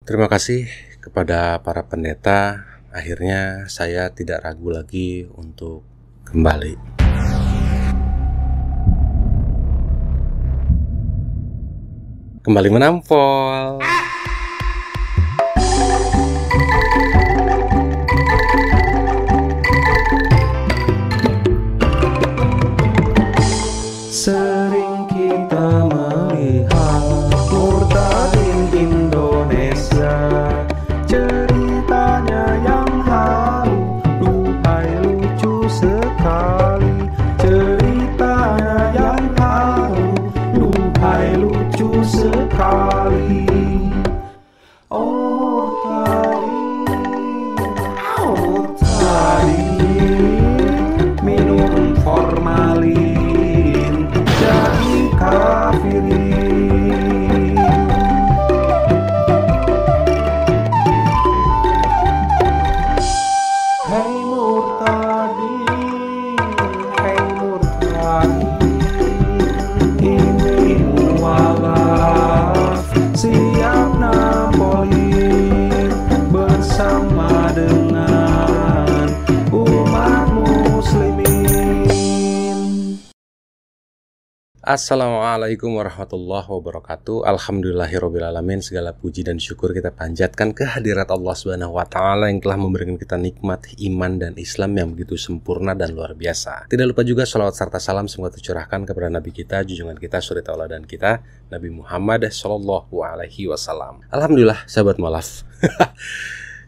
Terima kasih kepada para pendeta. Akhirnya saya tidak ragu lagi untuk kembali. Kembali menampol. Sering kita melihat murtadin Indonesia, ceritanya yang haru, duhai lucu sekali. Ceritanya yang haru, duhai lucu sekali. Oh murtadin, minum formalin jadi kafirin. Hei murtadin, ini mualaf siap napolin bersama dengan umat muslimin. Assalamualaikum warahmatullahi wabarakatuh. Alhamdulillahirrabbilalamin. Segala puji dan syukur kita panjatkan kehadirat Allah Subhanahu wa Ta'ala yang telah memberikan kita nikmat iman dan Islam yang begitu sempurna dan luar biasa. Tidak lupa juga salawat serta salam semoga tercurahkan kepada Nabi kita, junjungan kita, suri tauladan kita, Nabi Muhammad Sallallahu Alaihi Wasallam. Alhamdulillah, sahabat mualaf.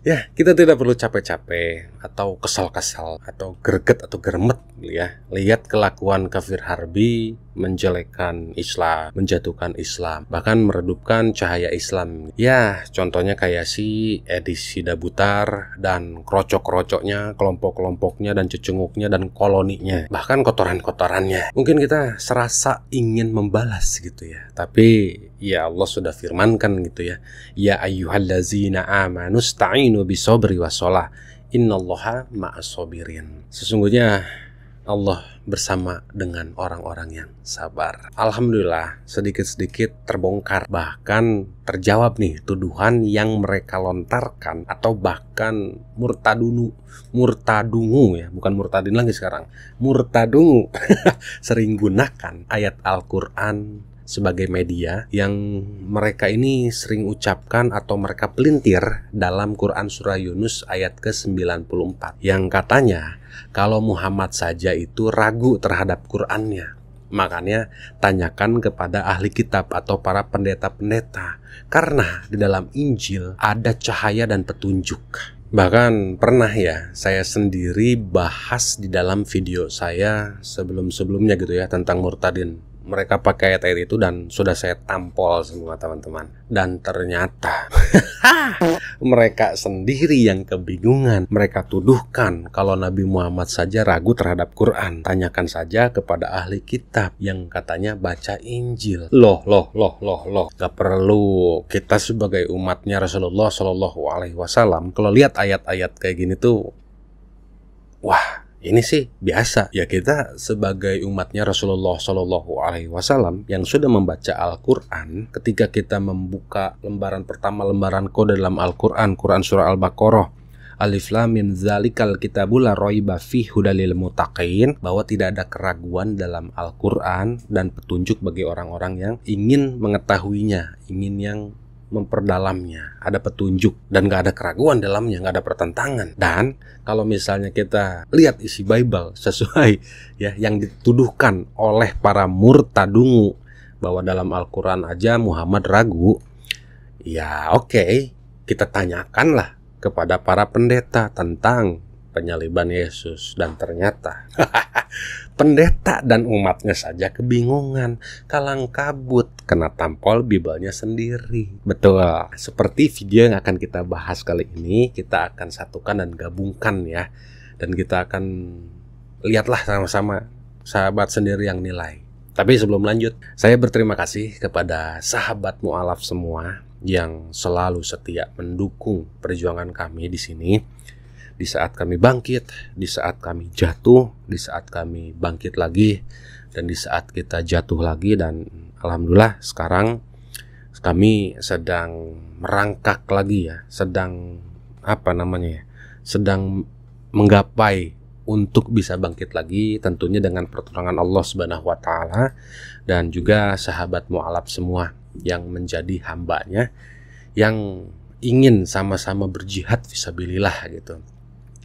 Ya, kita tidak perlu capek-capek atau kesal-kesal atau greget atau geremet ya. Lihat kelakuan kafir harbi menjelekkan Islam, menjatuhkan Islam, bahkan meredupkan cahaya Islam. Ya, contohnya kayak si Edisi Dabutar dan krocok-krocoknya, kelompok-kelompoknya dan cecunguknya dan koloninya, bahkan kotoran-kotorannya. Mungkin kita serasa ingin membalas gitu ya, tapi ya Allah sudah firmankan gitu ya. Ya ayyuhallazina amanu sta'inu bisobri wassalah, innallaha ma'as-sabirin. Sesungguhnya Allah bersama dengan orang-orang yang sabar. Alhamdulillah, sedikit-sedikit terbongkar, bahkan terjawab nih tuduhan yang mereka lontarkan, atau bahkan murtadungu ya, bukan murtadin lagi sekarang, murtadungu sering gunakan ayat Al-Quran sebagai media yang mereka ini sering ucapkan atau mereka pelintir dalam Quran Surah Yunus ayat ke-94 yang katanya kalau Muhammad saja itu ragu terhadap Qurannya, makanya tanyakan kepada ahli kitab atau para pendeta-pendeta, karena di dalam Injil ada cahaya dan petunjuk. Bahkan pernah ya saya sendiri bahas di dalam video saya sebelum-sebelumnya gitu ya tentang murtadin. Mereka pakai ayat itu dan sudah saya tampol semua teman-teman. Dan ternyata mereka sendiri yang kebingungan. Mereka tuduhkan kalau Nabi Muhammad saja ragu terhadap Quran. Tanyakan saja kepada ahli kitab yang katanya baca Injil. Loh. Gak perlu kita sebagai umatnya Rasulullah Shallallahu Alaihi Wasallam kalau lihat ayat-ayat kayak gini tuh, wah, ini sih biasa ya. Kita sebagai umatnya Rasulullah Shallallahu Alaihi Wasallam yang sudah membaca Al-Quran, ketika kita membuka lembaran pertama, lembaran kode dalam Al-Quran, Quran Surah Al-Baqarah, Alif Lam Mim Dzalikal Kitabu La Raiba Fihi Hudal lil Muttaqin, bahwa tidak ada keraguan dalam Al-Quran dan petunjuk bagi orang-orang yang ingin mengetahuinya, ingin yang memperdalamnya, ada petunjuk dan gak ada keraguan dalamnya, gak ada pertentangan. Dan kalau misalnya kita lihat isi Bible sesuai ya yang dituduhkan oleh para murtadungu bahwa dalam Al-Quran aja Muhammad ragu, ya oke, kita tanyakanlah kepada para pendeta tentang penyaliban Yesus, dan ternyata pendeta dan umatnya saja kebingungan, kalang kabut, kena tampol Biblenya sendiri. Betul, seperti video yang akan kita bahas kali ini, kita akan satukan dan gabungkan ya. Dan kita akan lihatlah sama-sama, sahabat sendiri yang nilai. Tapi sebelum lanjut, saya berterima kasih kepada sahabat mualaf semua yang selalu setia mendukung perjuangan kami di sini. Di saat kami bangkit, di saat kami jatuh, di saat kami bangkit lagi, dan di saat kita jatuh lagi. Dan alhamdulillah sekarang kami sedang merangkak lagi ya, sedang sedang menggapai untuk bisa bangkit lagi, tentunya dengan pertolongan Allah Subhanahu wa taala dan juga sahabat mu'alaf semua yang menjadi hambanya yang ingin sama-sama berjihad fisabilillah gitu.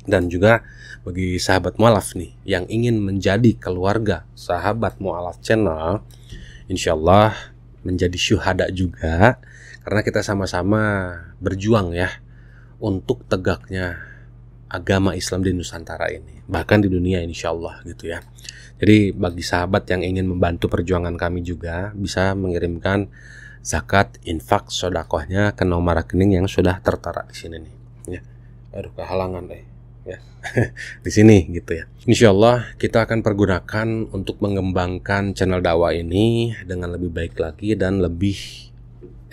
Dan juga bagi sahabat mu'alaf nih yang ingin menjadi keluarga sahabat mu'alaf channel, insyaallah menjadi syuhada juga, karena kita sama-sama berjuang ya untuk tegaknya agama Islam di Nusantara ini, bahkan di dunia insyaallah gitu ya. Jadi bagi sahabat yang ingin membantu perjuangan kami juga bisa mengirimkan zakat, infak, sedekahnya ke nomor rekening yang sudah tertera di sini nih ya. Aduh, kehalangan ya. Di sini gitu ya. Insyaallah kita akan pergunakan untuk mengembangkan channel dakwah ini dengan lebih baik lagi dan lebih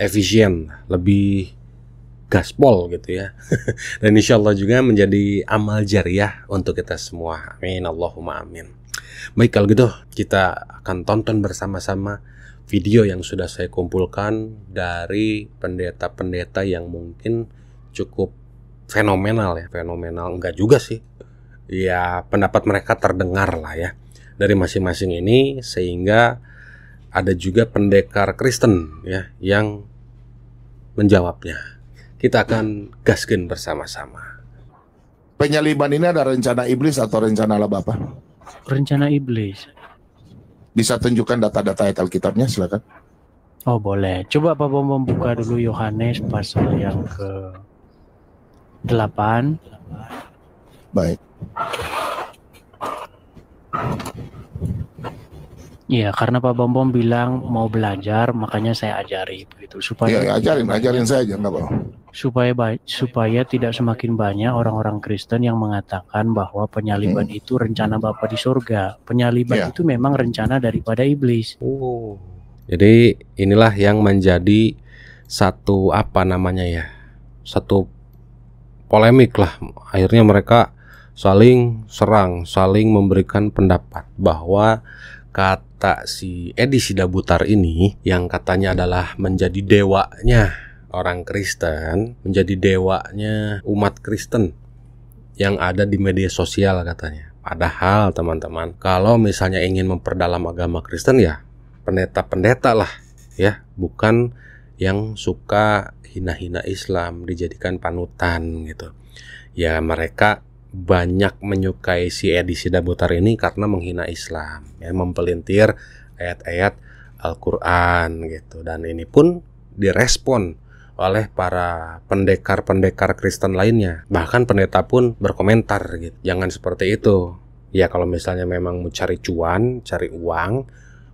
efisien, lebih gaspol gitu ya. Dan insyaallah juga menjadi amal jariah untuk kita semua. Amin, Allahumma amin. Baik, kalau gitu kita akan tonton bersama-sama video yang sudah saya kumpulkan dari pendeta-pendeta yang mungkin cukup fenomenal ya. Fenomenal enggak juga sih ya, pendapat mereka terdengar lah ya dari masing-masing ini, sehingga ada juga pendekar Kristen ya yang menjawabnya. Kita akan gaskin bersama-sama. Penyaliban ini ada rencana iblis atau rencana Allah Bapa? Rencana iblis. Bisa tunjukkan data-data ayat Alkitabnya, silakan. Oh boleh. Coba Pak Bom membuka dulu Yohanes pasal yang ke-8. Baik. Iya, karena Pak Bom bilang mau belajar, makanya saya ajari begitu supaya Ya, ajarin saja, nggak apa-apa. supaya tidak semakin banyak orang-orang Kristen yang mengatakan bahwa penyaliban itu rencana Bapa di surga. Penyaliban itu memang rencana daripada iblis. Oh. Jadi inilah yang menjadi satu satu polemik lah. Akhirnya mereka saling serang, saling memberikan pendapat bahwa kata si Edi Sidabutar ini yang katanya adalah menjadi dewanya orang Kristen, menjadi dewanya umat Kristen yang ada di media sosial katanya. Padahal teman-teman, kalau misalnya ingin memperdalam agama Kristen ya pendeta-pendeta lah ya, bukan yang suka hina-hina Islam, dijadikan panutan gitu. Ya mereka banyak menyukai si Edi Sidabutar ini karena menghina Islam ya, mempelintir ayat-ayat Al-Quran gitu. Dan ini pun direspon oleh para pendekar-pendekar Kristen lainnya. Bahkan pendeta pun berkomentar gitu, jangan seperti itu ya. Kalau misalnya memang mau cari cuan, cari uang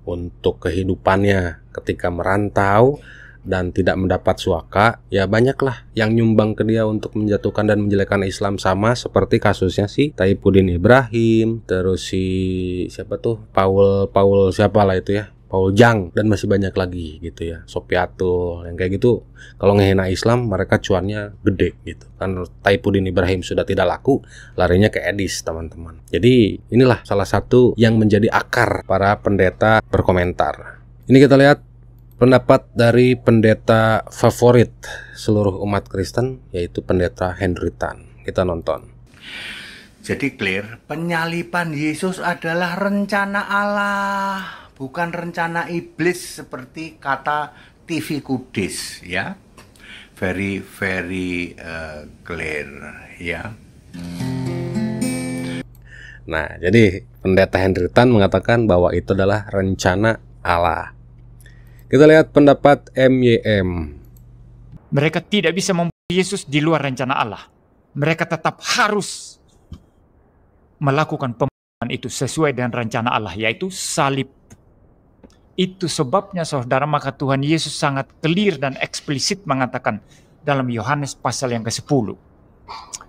untuk kehidupannya ketika merantau dan tidak mendapat suaka, ya banyaklah yang nyumbang ke dia untuk menjatuhkan dan menjelekkan Islam, sama seperti kasusnya si Taipuddin Ibrahim, terus si siapa tuh Paul siapa lah itu ya, Paul Jang, dan masih banyak lagi gitu ya, Sopiatul, yang kayak gitu. Kalau ngehina Islam mereka cuannya gede gitu kan. Taipuddin Ibrahim sudah tidak laku, larinya ke Edis teman-teman. Jadi inilah salah satu yang menjadi akar para pendeta berkomentar. Ini kita lihat pendapat dari pendeta favorit seluruh umat Kristen, yaitu pendeta Henry Tan. Kita nonton. Jadi clear, penyaliban Yesus adalah rencana Allah, bukan rencana iblis seperti kata TV Kudus ya. Very clear ya. Nah, jadi pendeta Henry Tan mengatakan bahwa itu adalah rencana Allah. Kita lihat pendapat MYM. Mereka tidak bisa membuat Yesus di luar rencana Allah. Mereka tetap harus melakukan pembunuhan itu sesuai dengan rencana Allah, yaitu salib. Itu sebabnya saudara, maka Tuhan Yesus sangat clear dan eksplisit mengatakan dalam Yohanes pasal yang ke-10.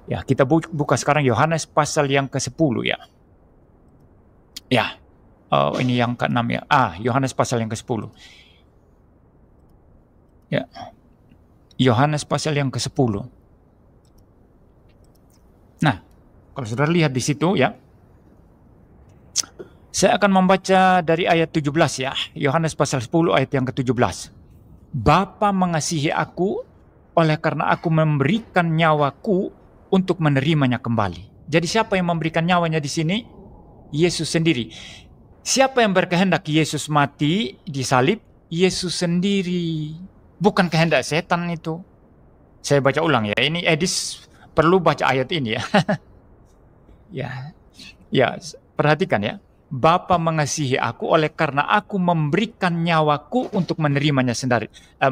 Ya, kita buka sekarang Yohanes pasal yang ke-10 ya. Ya, ini yang ke-6 ya. Yohanes pasal yang ke-10. Ya, Yohanes pasal yang ke-10. Nah, kalau saudara lihat di situ ya, saya akan membaca dari ayat 17 ya. Yohanes pasal 10 ayat yang ke-17. Bapa mengasihi aku oleh karena aku memberikan nyawaku untuk menerimanya kembali. Jadi siapa yang memberikan nyawanya di sini? Yesus sendiri. Siapa yang berkehendak Yesus mati di salib? Yesus sendiri. Bukan kehendak setan itu. Saya baca ulang ya. Ini Edis perlu baca ayat ini ya. Ya, perhatikan ya. Bapa mengasihi aku oleh karena aku memberikan nyawaku untuk menerimanya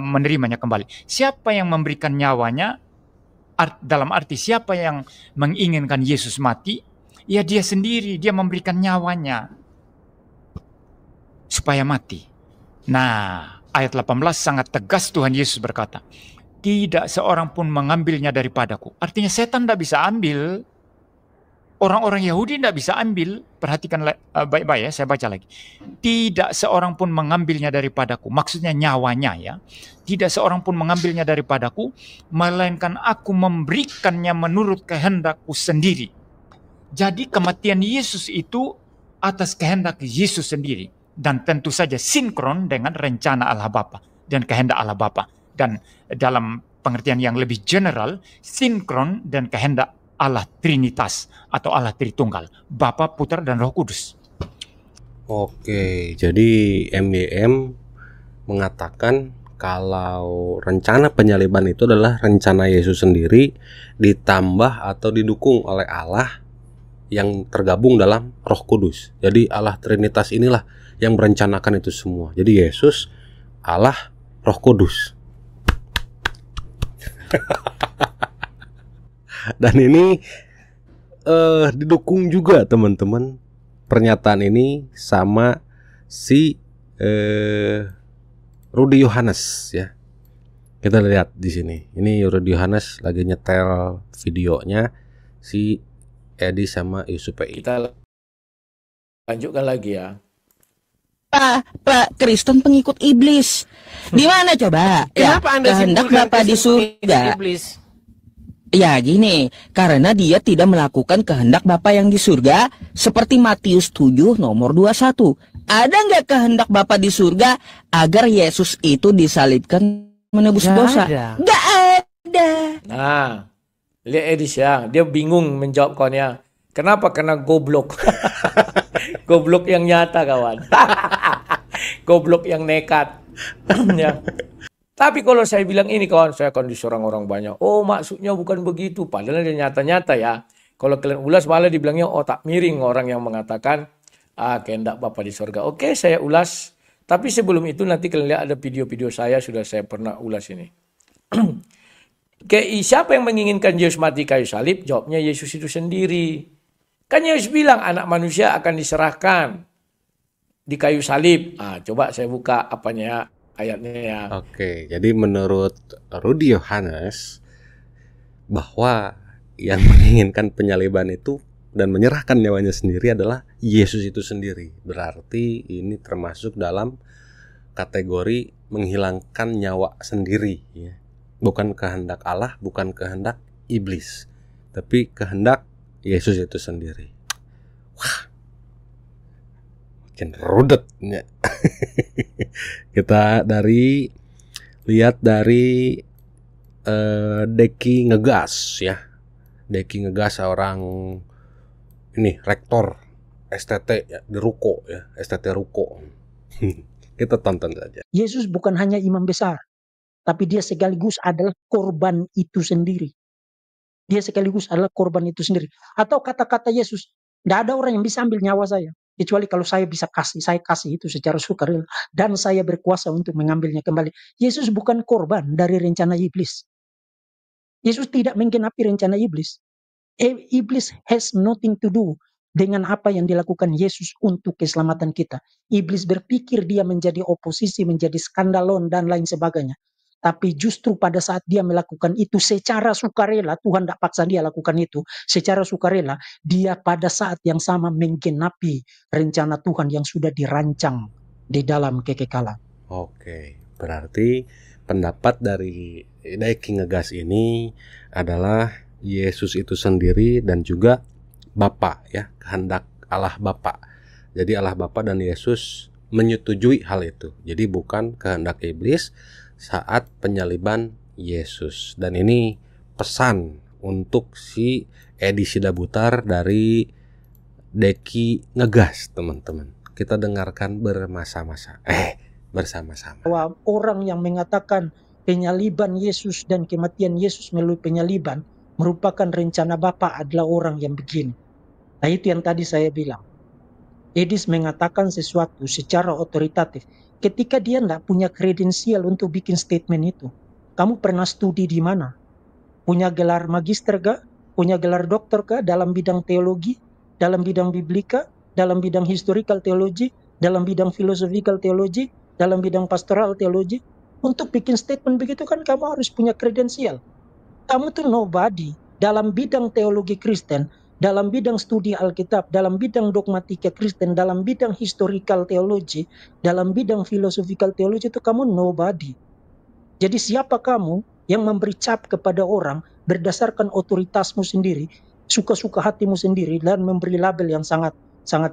menerimanya kembali. Siapa yang memberikan nyawanya? Dalam arti siapa yang menginginkan Yesus mati? Ya dia sendiri, dia memberikan nyawanya supaya mati. Nah, ayat 18 sangat tegas Tuhan Yesus berkata, tidak seorang pun mengambilnya daripadaku. Artinya setan tidak bisa ambil. Orang-orang Yahudi tidak bisa ambil. Perhatikan baik-baik ya, saya baca lagi. Tidak seorang pun mengambilnya daripadaku. Maksudnya nyawanya ya. Tidak seorang pun mengambilnya daripadaku, melainkan aku memberikannya menurut kehendakku sendiri. Jadi kematian Yesus itu atas kehendak Yesus sendiri. Dan tentu saja sinkron dengan rencana Allah Bapa dan kehendak Allah Bapa. Dan dalam pengertian yang lebih general, sinkron dan kehendak Allah Trinitas atau Allah Tritunggal, Bapa, Putra, dan Roh Kudus. Oke, jadi MYM mengatakan kalau rencana penyaliban itu adalah rencana Yesus sendiri ditambah atau didukung oleh Allah yang tergabung dalam Roh Kudus. Jadi Allah Trinitas inilah yang merencanakan itu semua. Jadi Yesus, Allah, Roh Kudus. Dan ini didukung juga teman-teman pernyataan ini sama si Rudy Yohanes ya. Kita lihat di sini. Ini Rudy Yohanes lagi nyetel videonya si Edi sama Yusuf PI. Kita lanjutkan lagi ya. Pak Kristen pengikut iblis. Di mana coba? Kenapa Anda kehendak simpulkan Bapa di surga? Iblis? Ya gini, karena dia tidak melakukan kehendak Bapa yang di surga, seperti Matius 7 nomor 21. Ada nggak kehendak Bapa di surga agar Yesus itu disalibkan menebus dosa? Nggak ada. Nah, lihat Edis ya, dia bingung menjawab kawannya. Kenapa? Karena goblok. Goblok yang nyata kawan. Goblok yang nekat. Ya. Tapi kalau saya bilang ini kawan, saya akan diserang orang banyak. Oh maksudnya bukan begitu. Padahal dia nyata-nyata ya. Kalau kalian ulas malah dibilangnya otak miring orang yang mengatakan kehendak Bapa di surga. Oke, saya ulas. Tapi sebelum itu nanti kalian lihat ada video-video saya sudah saya pernah ulas ini. Siapa yang menginginkan Yesus mati kayu salib? Jawabnya Yesus itu sendiri. Kan Yesus bilang anak manusia akan diserahkan di kayu salib. Coba saya buka apanya ayatnya ya. Oke, jadi menurut Rudy Yohanes bahwa yang menginginkan penyaliban itu dan menyerahkan nyawanya sendiri adalah Yesus itu sendiri. Berarti ini termasuk dalam kategori menghilangkan nyawa sendiri ya. Bukan kehendak Allah, bukan kehendak iblis, tapi kehendak Yesus itu sendiri. Wah, makin rudet ya. Kita lihat dari Deki Ngegas ya. Deki Ngegas seorang ini rektor STT ya, di Ruko ya, STT Ruko. Kita tonton saja. Yesus bukan hanya imam besar, tapi dia sekaligus adalah korban itu sendiri. Dia sekaligus adalah korban itu sendiri. Atau kata-kata Yesus, tidak ada orang yang bisa ambil nyawa saya. Kecuali kalau saya bisa kasih, saya kasih itu secara sukarela. Dan saya berkuasa untuk mengambilnya kembali. Yesus bukan korban dari rencana iblis. Yesus tidak menggenapi rencana iblis. Iblis has nothing to do dengan apa yang dilakukan Yesus untuk keselamatan kita. Iblis berpikir dia menjadi oposisi, menjadi skandalon, dan lain sebagainya. Tapi justru pada saat dia melakukan itu secara sukarela, Tuhan tidak paksa dia lakukan itu, secara sukarela, dia pada saat yang sama menggenapi rencana Tuhan yang sudah dirancang di dalam kekekalan. Oke, berarti pendapat dari Deki Ngegas ini adalah Yesus itu sendiri dan juga Bapa ya, kehendak Allah Bapa. Jadi Allah Bapa dan Yesus menyetujui hal itu. Jadi bukan kehendak iblis, saat penyaliban Yesus. Dan ini pesan untuk si Edi Sidabutar dari Deki Ngegas, teman-teman. Kita dengarkan bersama-sama. Bahwa orang yang mengatakan penyaliban Yesus dan kematian Yesus melalui penyaliban merupakan rencana Bapa adalah orang yang begini. Nah, itu yang tadi saya bilang. Edis mengatakan sesuatu secara otoritatif ketika dia tidak punya kredensial untuk bikin statement itu. Kamu pernah studi di mana? Punya gelar magister kah? Punya gelar doktor kah dalam bidang teologi, dalam bidang biblika, dalam bidang historical teologi, dalam bidang philosophical teologi, dalam bidang pastoral teologi? Untuk bikin statement begitu kan kamu harus punya kredensial. Kamu tuh nobody dalam bidang teologi Kristen, dalam bidang studi Alkitab, dalam bidang dogmatika Kristen, dalam bidang historical teologi, dalam bidang philosophical teologi itu kamu nobody. Jadi siapa kamu yang memberi cap kepada orang berdasarkan otoritasmu sendiri, suka-suka hatimu sendiri, dan memberi label yang sangat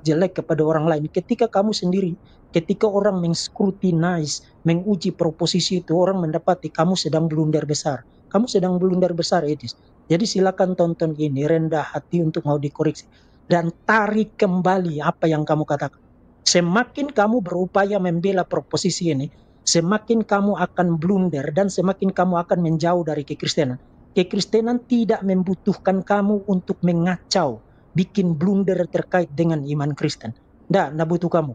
jelek kepada orang lain. Ketika kamu sendiri, ketika orang meng-scrutinize, menguji proposisi itu, orang mendapati kamu sedang blunder besar. Kamu sedang blunder besar, Edis. Jadi silakan tonton ini, rendah hati untuk mau dikoreksi. Dan tarik kembali apa yang kamu katakan. Semakin kamu berupaya membela proposisi ini, semakin kamu akan blunder dan semakin kamu akan menjauh dari kekristenan. Kekristenan tidak membutuhkan kamu untuk mengacau, bikin blunder terkait dengan iman Kristen. Nggak butuh kamu.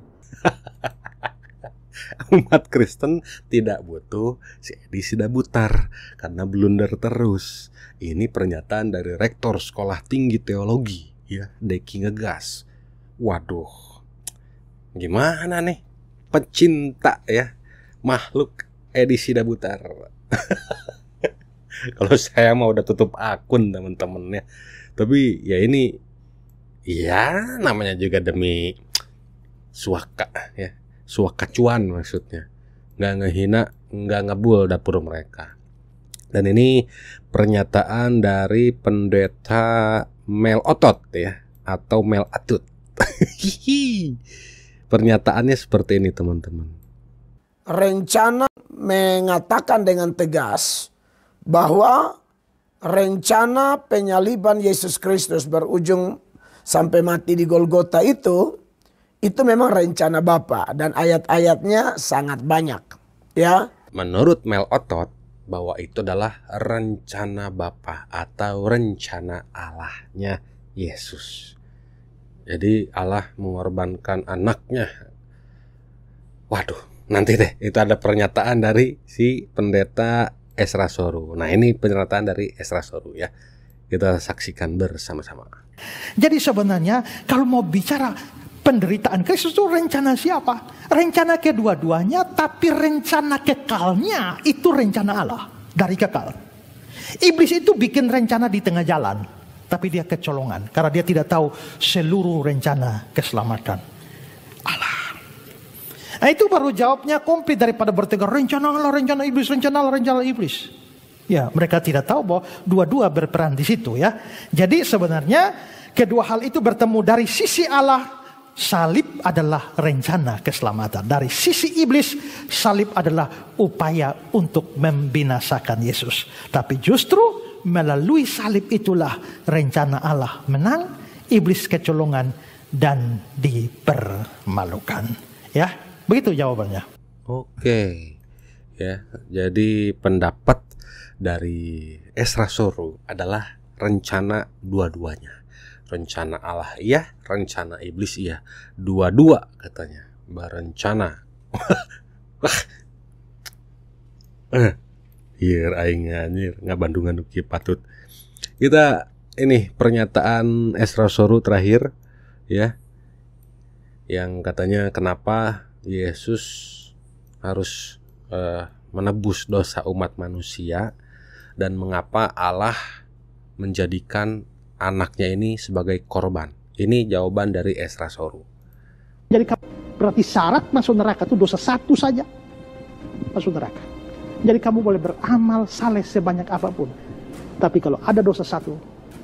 Umat Kristen tidak butuh si Edi Sidabutar karena blunder terus. Ini pernyataan dari Rektor Sekolah Tinggi Teologi, ya, Deki Ngegas. Waduh, gimana nih pecinta ya makhluk Edi Sidabutar? Kalau saya mau udah tutup akun teman-teman ya. Tapi ya ini, ya namanya juga demi suaka ya. Suaka cuan maksudnya. Nggak ngehina, nggak ngebul dapur mereka. Dan ini pernyataan dari pendeta Mel Otot ya, atau Mel Atut. Pernyataannya seperti ini teman-teman. Rencana mengatakan dengan tegas bahwa rencana penyaliban Yesus Kristus berujung sampai mati di Golgota itu memang rencana Bapa dan ayat-ayatnya sangat banyak, ya. Menurut Mel Otot bahwa itu adalah rencana Bapa atau rencana Allahnya Yesus. Jadi Allah mengorbankan anaknya. Waduh, nanti deh itu ada pernyataan dari si pendeta Ezra Soru. Nah, ini pernyataan dari Ezra Soru ya. Kita saksikan bersama-sama. Jadi sebenarnya kalau mau bicara penderitaan Kristus itu rencana siapa? Rencana kedua-duanya, tapi rencana kekalnya itu rencana Allah dari kekal. Iblis itu bikin rencana di tengah jalan, tapi dia kecolongan karena dia tidak tahu seluruh rencana keselamatan Allah. Nah, itu baru jawabnya komplit daripada bertegar rencana Allah, rencana iblis, rencana Allah, rencana iblis. Ya, mereka tidak tahu bahwa dua-dua berperan di situ ya. Jadi sebenarnya kedua hal itu bertemu dari sisi Allah. Salib adalah rencana keselamatan. Dari sisi iblis, salib adalah upaya untuk membinasakan Yesus. Tapi justru melalui salib itulah rencana Allah menang, iblis kecolongan dan dipermalukan. Ya, begitu jawabannya. Oke. Ya, jadi pendapat dari Ezra Soru adalah rencana dua-duanya. Rencana Allah iya, rencana iblis iya. Dua-dua katanya berencana. Hier aing anjir ngabandungan kieu patut. Kita ini pernyataan Ezra Soru terakhir ya. Yang katanya kenapa Yesus harus menebus dosa umat manusia dan mengapa Allah menjadikan anaknya ini sebagai korban. Ini jawaban dari Ezra Soru. Jadi berarti syarat masuk neraka itu dosa satu saja masuk neraka. Jadi kamu boleh beramal saleh sebanyak apapun, tapi kalau ada dosa satu,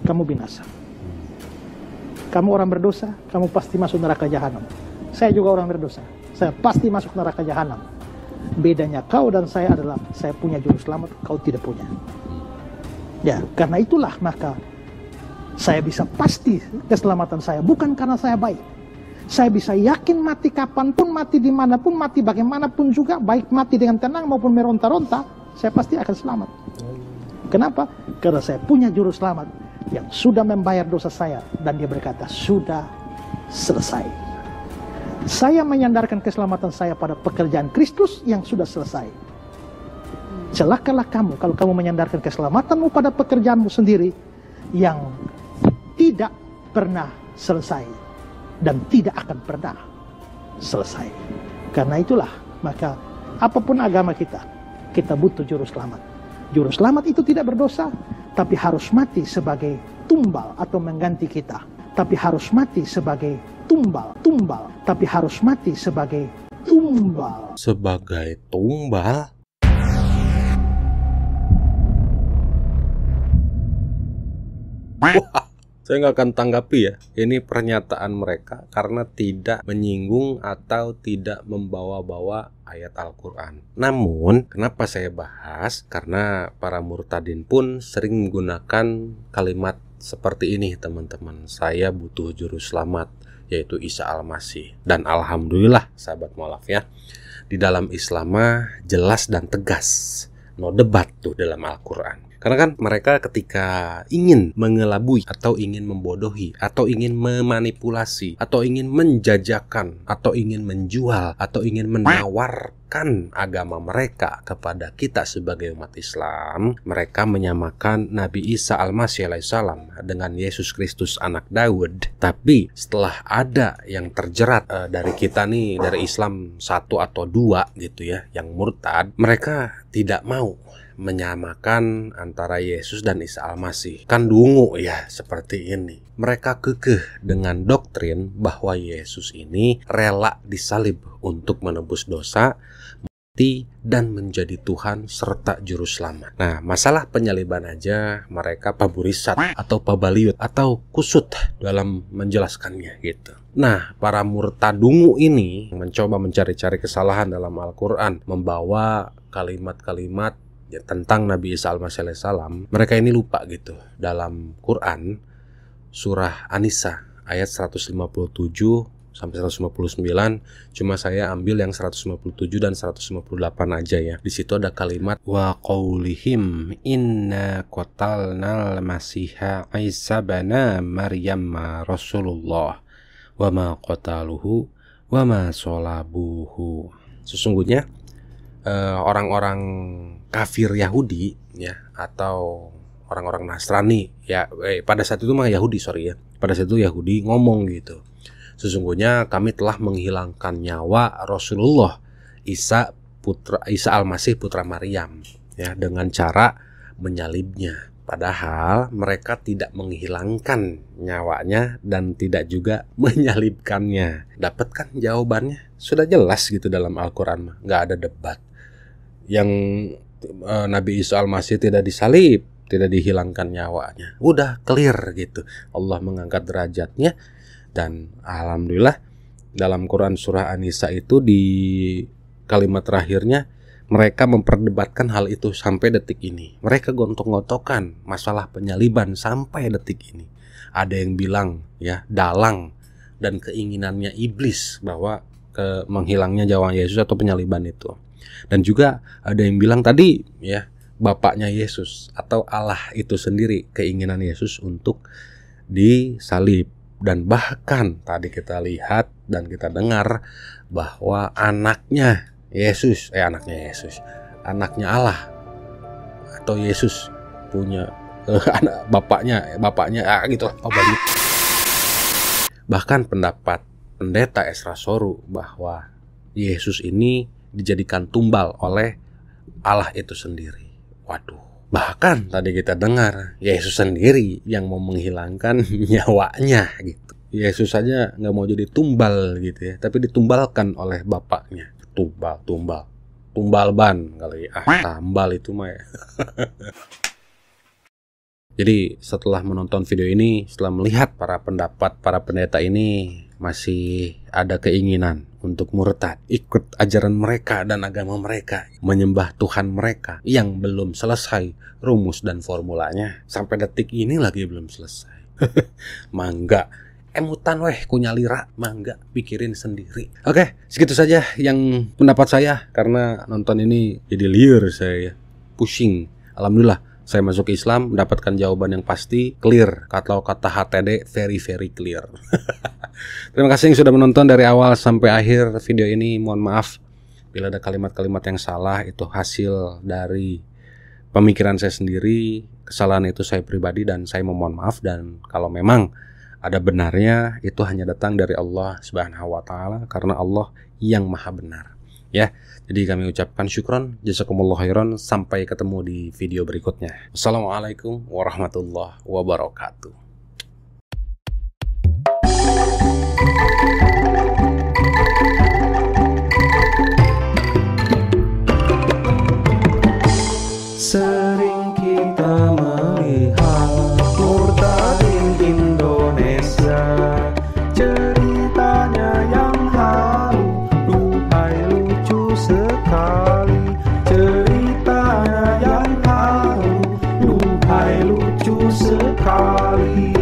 kamu binasa. Kamu orang berdosa, kamu pasti masuk neraka jahanam. Saya juga orang berdosa, saya pasti masuk neraka jahanam. Bedanya kau dan saya adalah saya punya juru selamat, kau tidak punya. Ya, karena itulah maka saya bisa pasti keselamatan saya bukan karena saya baik. Saya bisa yakin mati kapanpun, mati dimanapun, mati bagaimanapun juga, baik mati dengan tenang maupun meronta-ronta, saya pasti akan selamat. Kenapa? Karena saya punya juru selamat yang sudah membayar dosa saya dan dia berkata, sudah selesai. Saya menyandarkan keselamatan saya pada pekerjaan Kristus yang sudah selesai. Celakalah kamu kalau kamu menyandarkan keselamatanmu pada pekerjaanmu sendiri yang tidak pernah selesai dan tidak akan pernah selesai. Karena itulah maka apapun agama kita butuh juru selamat. Juru selamat itu tidak berdosa, tapi harus mati sebagai tumbal atau mengganti kita. Tapi harus mati sebagai tumbal, tapi harus mati sebagai tumbal. Sebagai tumbal? Wah, saya nggak akan tanggapi ya. Ini pernyataan mereka karena tidak menyinggung atau tidak membawa-bawa ayat Al-Quran. Namun, kenapa saya bahas? Karena para murtadin pun sering menggunakan kalimat seperti ini, teman-teman. Saya butuh juru selamat, yaitu Isa Al-Masih. Dan alhamdulillah, sahabat mualaf ya, di dalam Islam jelas dan tegas. No debat tuh dalam Al-Quran. Karena kan mereka ketika ingin mengelabui atau ingin membodohi atau ingin memanipulasi atau ingin menjajakan atau ingin menjual atau ingin menawarkan agama mereka kepada kita sebagai umat Islam, mereka menyamakan Nabi Isa Al-Masih alaihissalam dengan Yesus Kristus anak Daud. Tapi setelah ada yang terjerat dari kita nih, dari Islam satu atau dua gitu ya, yang murtad, mereka tidak mau menyamakan antara Yesus dan Isa Al-Masih. Kan dungu ya seperti ini. Mereka kekeh dengan doktrin bahwa Yesus ini rela disalib untuk menebus dosa, mati, dan menjadi Tuhan serta Juru Selamat. Nah, masalah penyaliban aja mereka paburisat atau pabaliut atau kusut dalam menjelaskannya gitu. Nah, para murtadungu ini mencoba mencari-cari kesalahan dalam Al-Quran, membawa kalimat-kalimat ya, tentang Nabi Isa Al-Masih alaihissalam. Mereka ini lupa gitu. Dalam Quran surah An-Nisa ayat 157 sampai 159, cuma saya ambil yang 157 dan 158 aja ya. Di situ ada kalimat wa qaulihim inna qatalnal masiha Isa bana Maryam Rasulullah wa ma qataluhu wa ma salabuhu. Sesungguhnya orang-orang kafir Yahudi ya, atau orang-orang Nasrani ya, pada saat itu mah Yahudi ya, pada saat itu Yahudi ngomong gitu, sesungguhnya kami telah menghilangkan nyawa Rasulullah Isa Al-Masih putra Maryam ya, dengan cara menyalibnya. Padahal mereka tidak menghilangkan nyawanya dan tidak juga menyalibkannya. Dapat kan jawabannya? Sudah jelas gitu dalam Al-Quran mah, nggak ada debat. Yang Nabi Isa Al-Masih tidak disalib, tidak dihilangkan nyawanya, udah clear gitu. Allah mengangkat derajatnya. Dan alhamdulillah dalam Quran surah An-Nisa itu di kalimat terakhirnya mereka memperdebatkan hal itu sampai detik ini. Mereka gontok-gontokan masalah penyaliban sampai detik ini. Ada yang bilang ya dalang dan keinginannya iblis bahwa menghilangnya nyawa Yesus atau penyaliban itu. Dan juga ada yang bilang tadi ya bapaknya Yesus atau Allah itu sendiri, keinginan Yesus untuk disalib. Dan bahkan tadi kita lihat dan kita dengar bahwa anaknya Allah atau Yesus punya bapaknya gitu lah. Bahkan pendapat pendeta Esra Soru bahwa Yesus ini dijadikan tumbal oleh Allah itu sendiri. Waduh, bahkan tadi kita dengar Yesus sendiri yang mau menghilangkan nyawanya gitu. Yesus saja nggak mau jadi tumbal gitu ya, tapi ditumbalkan oleh bapaknya. Tumbal ban kali tambal itu mah ya. Jadi setelah menonton video ini, setelah melihat para pendeta ini masih ada keinginan untuk murtad, ikut ajaran mereka dan agama mereka, menyembah Tuhan mereka yang belum selesai rumus dan formulanya. Sampai detik ini lagi belum selesai. Mangga, emutan weh kunyalira, mangga, pikirin sendiri. Oke, segitu saja yang pendapat saya, karena nonton ini jadi liar saya, pusing. Alhamdulillah saya masuk Islam, mendapatkan jawaban yang pasti, clear. Kata HTD very clear. Terima kasih yang sudah menonton dari awal sampai akhir video ini. Mohon maaf bila ada kalimat-kalimat yang salah, itu hasil dari pemikiran saya sendiri. Kesalahan itu saya pribadi dan saya memohon maaf. Dan kalau memang ada benarnya, itu hanya datang dari Allah Subhanahu wa Ta'ala, karena Allah yang maha benar. Ya, jadi kami ucapkan syukron, jazakumullah khairan. Sampai ketemu di video berikutnya. Assalamualaikum warahmatullahi wabarakatuh. Sering kita melihat murtadin Indonesia, ceritanya yang haru, duhai lucu sekali. Ceritanya yang haru, duhai lucu sekali.